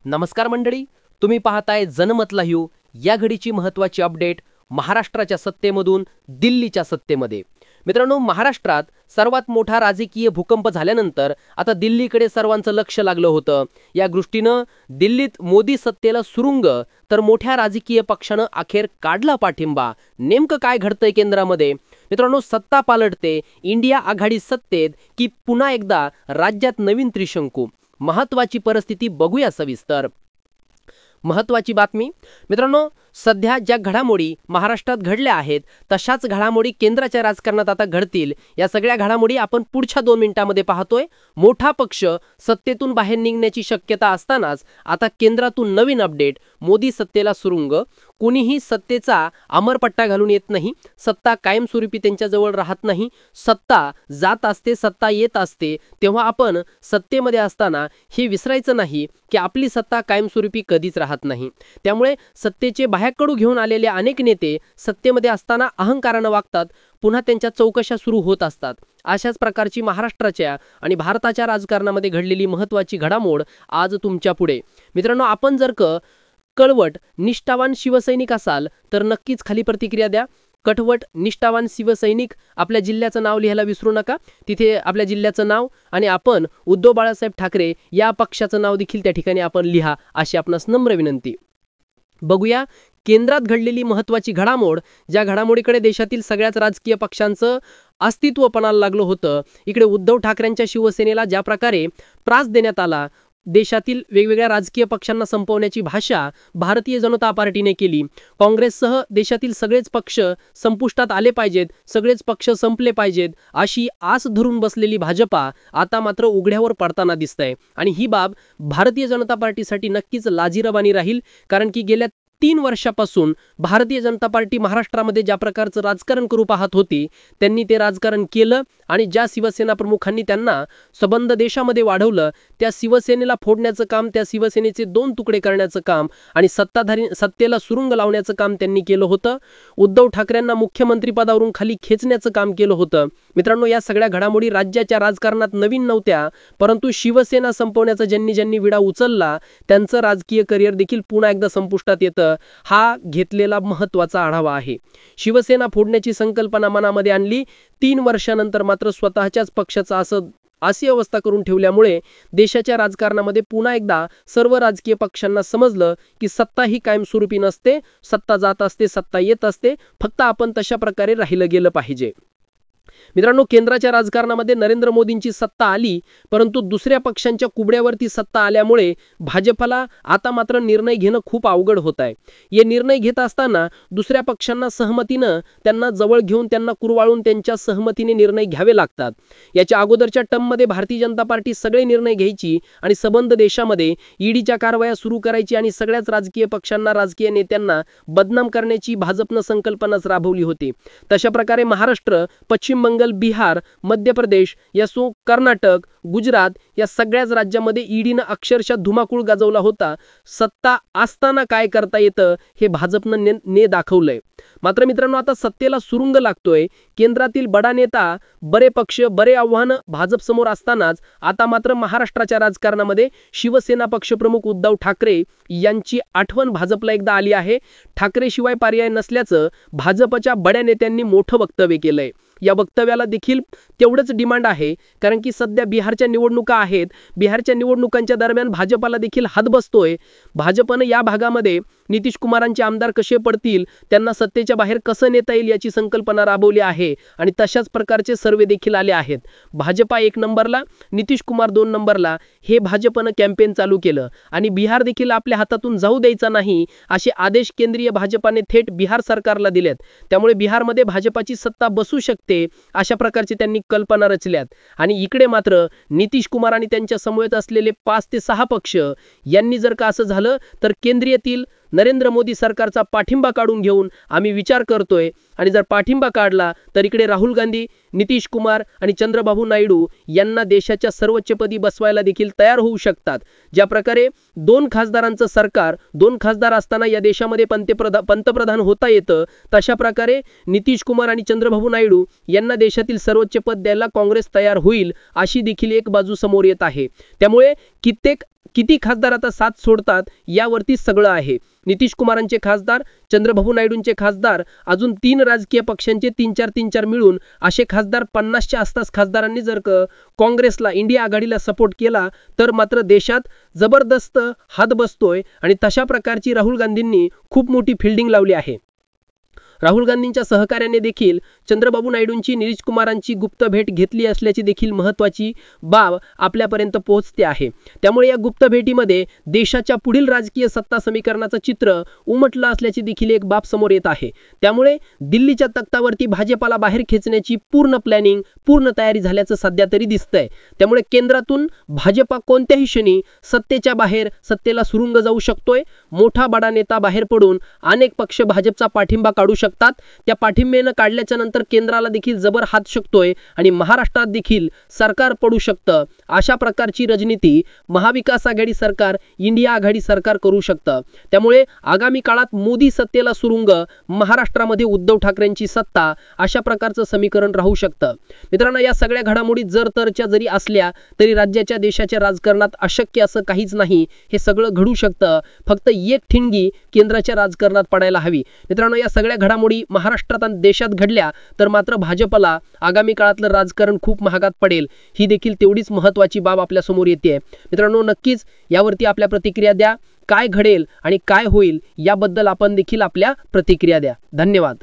नमस्कार मंडळी, तुम्ही पाहताय जनमत लाईव्ह. या घडीची महत्त्वाची अपडेट महाराष्ट्राच्या सत्तेमधून दिल्लीच्या सत्तेमध्ये. मित्रांनो, महाराष्ट्रात सर्वात मोठा राजकीय भूकंप झाल्यानंतर आता दिल्लीकडे सर्वांचं लक्ष लागलं होतं. या दृष्टीनं दिल्लीत मोदी सत्तेला सुरुंग, तर मोठ्या राजकीय पक्षानं अखेर काढला पाठिंबा. नेमकं काय घडतंय केंद्रामध्ये? मित्रांनो, सत्ता पालटते, इंडिया आघाडी सत्तेत की पुन्हा एकदा राज्यात नवीन त्रिशंकू? महत्त्वाची परिस्थिती बघूया सविस्तर. महत्त्वाची बातमी मित्रांनो, सध्या ज्या घडामोडी महाराष्ट्रात घडल्या आहेत तशाच घडामोडी केंद्राच्या राजकारणात आता घडतील. या सगळ्या घडामोडी आपण पुढच्या 2 मिनिटांमध्ये पाहतोय. मोठा पक्ष सत्तेतून बाहेर निघण्याची शक्यता असतानाच आता केंद्रातून नवीन अपडेट. मोदी सत्तेला सुरुंग. कोणीही सत्तेचा अमरपट्टा घालून येत नाही. सत्ता कायमस्वरूपी त्यांच्याजवळ राहत नाही. सत्ता जात असते, सत्ता येत असते. तेव्हा आपण सत्तेमध्ये असताना हे विसरायचं नाही की आपली सत्ता कायमस्वरूपी कधीच राहत नाही. त्यामुळे सत्तेचे बाह्याकडू घेऊन आलेले अनेक नेते सत्तेमध्ये असताना अहंकारानं वागतात. पुन्हा त्यांच्या चौकशा सुरू होत असतात. अशाच प्रकारची महाराष्ट्राच्या आणि भारताच्या राजकारणामध्ये घडलेली महत्त्वाची घडामोड आज तुमच्या पुढे. मित्रांनो, आपण जर कळवट निष्ठावान शिवसैनिक असाल तर नक्कीच खाली प्रतिक्रिया द्या. कटवट निष्ठावान शिवसैनिक आपल्या जिल्ह्याचं नाव लिहायला विसरू नका. तिथे आपल्या जिल्ह्याचं नाव आणि आपण उद्धव बाळासाहेब ठाकरे या पक्षाचं नाव देखील त्या ठिकाणी आपण लिहा, अशी आपणास नम्र विनंती. बघूया केंद्रात घडलेली महत्त्वाची घडामोड. ज्या घडामोडीकडे देशातील सगळ्याच राजकीय पक्षांचं अस्तित्व पणाला लागलं होतं. इकडे उद्धव ठाकरेंच्या शिवसेनेला ज्या प्रकारे त्रास देण्यात आला, देशातील वेगवेगळ्या राजकीय पक्षांना संपवण्याची भाषा भारतीय जनता पार्टीने केली. काँग्रेससह देशातील सगळेच पक्ष संपुष्टात आले पाहिजेत, सगळेच पक्ष संपले पाहिजेत, अशी आस धरून बसलेली भाजपा आता मात्र उघड्यावर पडताना दिसतंय. आणि ही बाब भारतीय जनता पार्टीसाठी नक्कीच लाजिरवाणी राहील. कारण की गेल्या 3 वर्षापासून भारतीय जनता पार्टी महाराष्ट्रामध्ये ज्या प्रकारचं राजकारण करू पाहत होती, त्यांनी ते राजकारण केलं. आणि ज्या शिवसेना प्रमुखांनी त्यांना सबंध देशामध्ये वाढवलं, त्या शिवसेनेला फोडण्याचं काम, त्या शिवसेनेचे 2 तुकडे करण्याचं काम आणि सत्तेला सुरुंग लावण्याचं काम त्यांनी केलं होतं. उद्धव ठाकरेंना मुख्यमंत्रीपदावरून खाली खेचण्याचं काम केलं होतं. मित्रांनो, या सगळ्या घडामोडी राज्याच्या राजकारणात नवीन नव्हत्या, परंतु शिवसेना संपवण्याचा ज्यांनी विडा उचलला त्यांचं राजकीय करिअर देखील पुन्हा एकदा संपुष्टात येतं. हा घेतलेला महत्त्वाचा आढावा आहे. शिवसेना फोडण्याची संकल्पना मनामध्ये आणली. 3 वर्षानंतर मात्र स्वतःच्याच पक्षाचा अशी अवस्था करून ठेवल्यामुळे देशाच्या राजकारणामध्ये पुन्हा एकदा सर्व राजकीय पक्षांना समजलं की सत्ता ही कायमस्वरूपी नसते. सत्ता जात असते, सत्ता येत असते. फक्त आपण तशा प्रकारे राहिलं गेलं पाहिजे. मित्रांनो, केंद्राच्या राजकारणामध्ये नरेंद्र मोदींची सत्ता आली, परंतु दुसऱ्या पक्षांच्या कुबड्यावरती सत्ता आल्यामुळे भाजपला आता मात्र निर्णय घेणं खूप अवघड होत आहे. हे निर्णय घेत असताना दुसऱ्या पक्षांना सहमतीनं त्यांना जवळ घेऊन त्यांना कुरवाळून त्यांच्या सहमतीने निर्णय घ्यावे लागतात. याच्या अगोदरच्या टर्ममध्ये भारतीय जनता पार्टी सगळे निर्णय घ्यायची आणि सबंध देशामध्ये ईडीच्या कारवाया सुरू करायची आणि सगळ्याच राजकीय पक्षांना, राजकीय नेत्यांना बदनाम करण्याची भाजपनं संकल्पनाच राबवली होती. तशा प्रकारे महाराष्ट्र, पश्चिम बंगाल, बिहार, मध्य प्रदेश, यासो कर्नाटक, गुजरात या सगळ्याच राज्यामध्ये ईडीनं अक्षरशः धुमाकूळ गाजवला होता. सत्ता असताना काय करता येतं हे भाजपनं दाखवलंय. मात्र मित्रांनो, आता सत्तेला सुरुंग लागतोय. केंद्रातील बडा नेता, बरे पक्ष, बरे आव्हानं भाजप समोर असतानाच आता मात्र महाराष्ट्राच्या राजकारणामध्ये शिवसेना पक्षप्रमुख उद्धव ठाकरे यांची आठवण भाजपला एकदा आली आहे. ठाकरे शिवाय पर्याय नसल्याचं भाजपच्या बड्या नेत्यांनी मोठं वक्तव्य केलंय. या वक्तव्याला देखील तेवढंच डिमांड आहे, कारण की सध्या बिहारच्या निवडणुका आहेत. बिहारच्या निवडणुकांच्या दरम्यान भाजपला देखील हात बसतोय. भाजपनं या भागामध्ये नितीश कुमारांचे आमदार कसे पडतील, त्यांना सत्तेच्या बाहेर कसं नेता येईल याची संकल्पना राबवली आहे आणि तशाच प्रकारचे सर्वे देखील आले आहेत. भाजपा 1 नंबरला, नितीश कुमार 2 नंबरला, हे भाजपनं कॅम्पेन चालू केलं. आणि बिहार देखील आपल्या हातातून जाऊ द्यायचा नाही असे आदेश केंद्रीय भाजपाने थेट बिहार सरकारला दिलेत. त्यामुळे बिहारमध्ये भाजपाची सत्ता बसू शकते अशा प्रकारचे त्यांनी कल्पना रचल्यात. आणि इकडे मात्र नितीश कुमार आणि त्यांच्या समवेत असलेले 5 ते 6 पक्ष यांनी जर का असं झालं तर केंद्रीयातील नरेंद्र मोदी सरकारचा पाठिंबा काढून घेऊन आम्ही विचार करतोय. आणि जर पाठिंबा काढला तर इकडे राहुल गांधी, नितीश कुमार आणि चंद्रबाबू नायडू यांना देशाच्या सर्वोच्चपदी बसवायला देखील तयार होऊ शकतात. ज्या प्रकारे 2 खासदारांचं सरकार, 2 खासदार असताना या देशामध्ये पंतप्रधान होता येतं, तशा प्रकारे नितीश कुमार आणि चंद्रबाबू नायडू यांना देशातील सर्वोच्च पद द्यायला काँग्रेस तयार होईल, अशी देखील एक बाजू समोर येत आहे. त्यामुळे कित्येक किती खासदार आता साथ सोडतात यावरती सगळं आहे. नितीश कुमारांचे खासदार, चंद्रबाबू नायडूंचे खासदार, अजून 3 राजकीय पक्षांचे 3-4 मिळून असे खासदार 50च्या आसपास खासदारांनी जर काँग्रेसला, इंडिया आघाडीला सपोर्ट केला तर मात्र देशात जबरदस्त हात बसतोय आणि तशा प्रकारची राहुल गांधींनी खूप मोठी फिल्डिंग लावली आहे. राहुल गांधींच्या सहकार्याने देखील चंद्रबाबू नायडूंची, नितीश कुमारांची गुप्त भेट घेतली असल्याची देखील महत्त्वाची बाब आपल्यापर्यंत पोहोचते आहे. त्यामुळे या गुप्त भेटीमध्ये देशाच्या पुढील राजकीय सत्ता समीकरणाचं चित्र उमटलं असल्याची देखील एक बाब समोर येत आहे. त्यामुळे दिल्लीच्या तख्तावरती भाजपाला बाहेर खेचण्याची पूर्ण प्लॅनिंग, पूर्ण तयारी झाल्याचं सध्या तरी दिसतंय. त्यामुळे केंद्रातून भाजपा कोणत्याही क्षणी सत्तेच्या बाहेर, सत्तेला सुरुंग जाऊ शकतोय. मोठा बडा नेता बाहेर पडून अनेक पक्ष भाजपचा पाठिंबा काढू शकतात. त्या पाठिंब्यानं काढल्याच्या नंतर केंद्राला देखील जबर हात शकतोय आणि महाराष्ट्रात देखील सरकार पडू शकतं. अशा प्रकारची रणनीती महाविकास आघाडी सरकार, इंडिया आघाडी सरकार करू शकतं. त्यामुळे आगामी काळात मोदी सत्तेला सुरुंग, महाराष्ट्रामध्ये उद्धव ठाकरेंची सत्ता, अशा प्रकारचं समीकरण राहू शकतं. मित्रांनो, या सगळ्या घडामोडी जर तरच्या जरी असल्या तरी राज्याच्या, देशाच्या राजकारणात अशक्य असं काहीच नाही. हे सगळं घडू शकतं. फक्त एक ठिणगी केंद्राच्या राजकारणात पडायला हवी. मित्रांनो, या सगळ्या घडामोडी महाराष्ट्रात आणि देशात घडल्या तर मात्र भाजपला आगामी काळातलं राजकारण खूप महागात पडेल. ही देखील तेवढीच महत्त्वाची बाब आपल्या समोर येते. मित्रांनो, नक्कीच यावरती आपल्या प्रतिक्रिया द्या. काय घडेल आणि काय होईल याबद्दल आपण देखील आपल्या प्रतिक्रिया द्या. धन्यवाद.